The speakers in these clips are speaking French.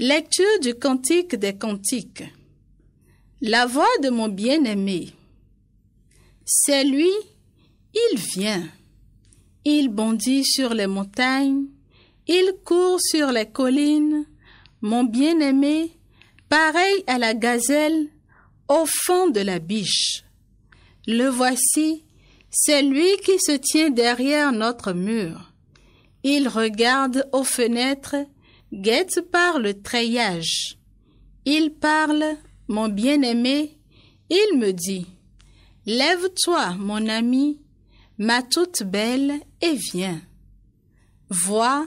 Lecture du Cantique des Cantiques. La voix de mon bien-aimé. C'est lui, il vient. Il bondit sur les montagnes, il court sur les collines. Mon bien-aimé, pareil à la gazelle, au fond de la biche. Le voici, c'est lui qui se tient derrière notre mur. Il regarde aux fenêtres, guette par le treillage. Il parle, mon bien-aimé, il me dit, « Lève-toi, mon ami, ma toute belle, et viens. » Vois,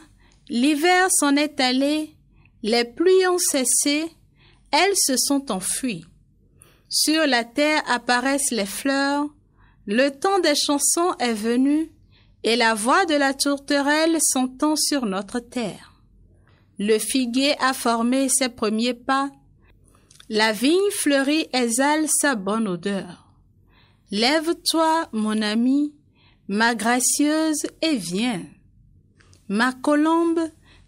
l'hiver s'en est allé, les pluies ont cessé, elles se sont enfuies. Sur la terre apparaissent les fleurs, le temps des chansons est venu, et la voix de la tourterelle s'entend sur notre terre. Le figuier a formé ses premiers pas, la vigne fleurie exhale sa bonne odeur. Lève-toi, mon ami, ma gracieuse, et viens. Ma colombe,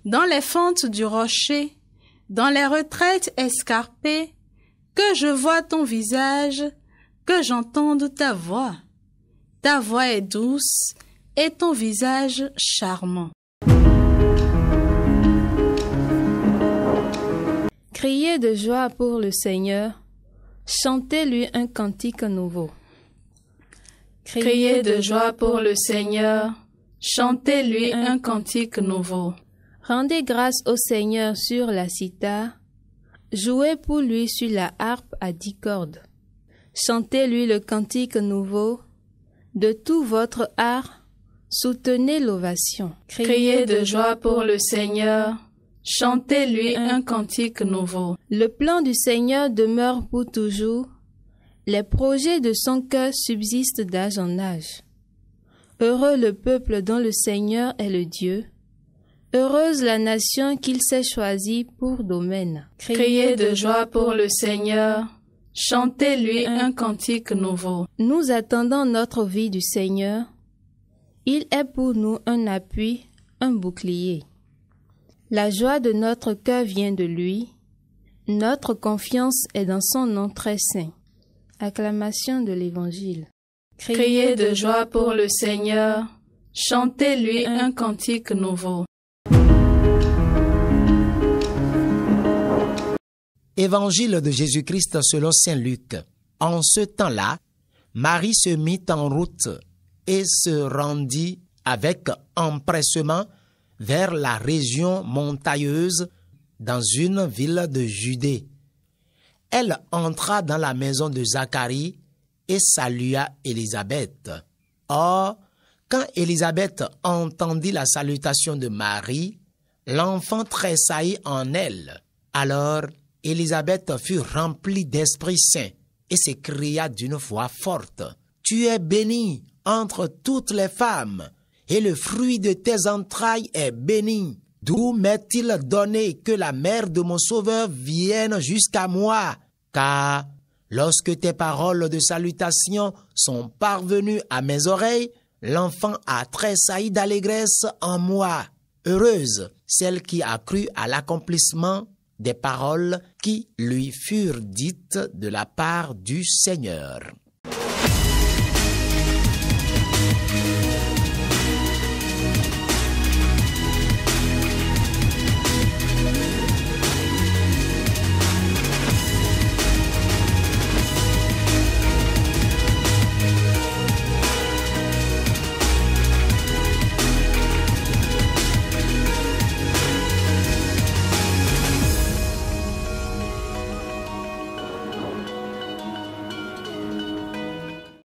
dans les fentes du rocher, dans les retraites escarpées, que je voie ton visage, que j'entende ta voix. Ta voix est douce et ton visage charmant. Criez de joie pour le Seigneur, chantez-lui un cantique nouveau. Criez de joie pour le Seigneur, chantez-lui un cantique nouveau. Rendez grâce au Seigneur sur la cithare, jouez pour lui sur la harpe à 10 cordes. Chantez-lui le cantique nouveau, de tout votre art, soutenez l'ovation. Criez de joie pour le Seigneur, chantez-lui un cantique nouveau. Le plan du Seigneur demeure pour toujours, les projets de son cœur subsistent d'âge en âge. Heureux le peuple dont le Seigneur est le Dieu, heureuse la nation qu'il s'est choisie pour domaine. Criez de joie pour le Seigneur, chantez-lui un cantique nouveau. Nous attendons notre vie du Seigneur. Il est pour nous un appui, un bouclier. La joie de notre cœur vient de lui. Notre confiance est dans son nom très saint. Acclamation de l'Évangile. Criez de joie pour le Seigneur, chantez-lui un cantique nouveau. Évangile de Jésus-Christ selon saint Luc. En ce temps-là, Marie se mit en route et se rendit avec empressement vers la région montagneuse dans une ville de Judée. Elle entra dans la maison de Zacharie et salua Élisabeth. Or, quand Élisabeth entendit la salutation de Marie, l'enfant tressaillit en elle. Alors, Élisabeth fut remplie d'Esprit Saint et s'écria d'une voix forte, « Tu es bénie entre toutes les femmes, et le fruit de tes entrailles est béni. D'où m'est-il donné que la mère de mon Sauveur vienne jusqu'à moi? Car lorsque tes paroles de salutation sont parvenues à mes oreilles, l'enfant a tressailli d'allégresse en moi. Heureuse celle qui a cru à l'accomplissement des paroles qui lui furent dites de la part du Seigneur. »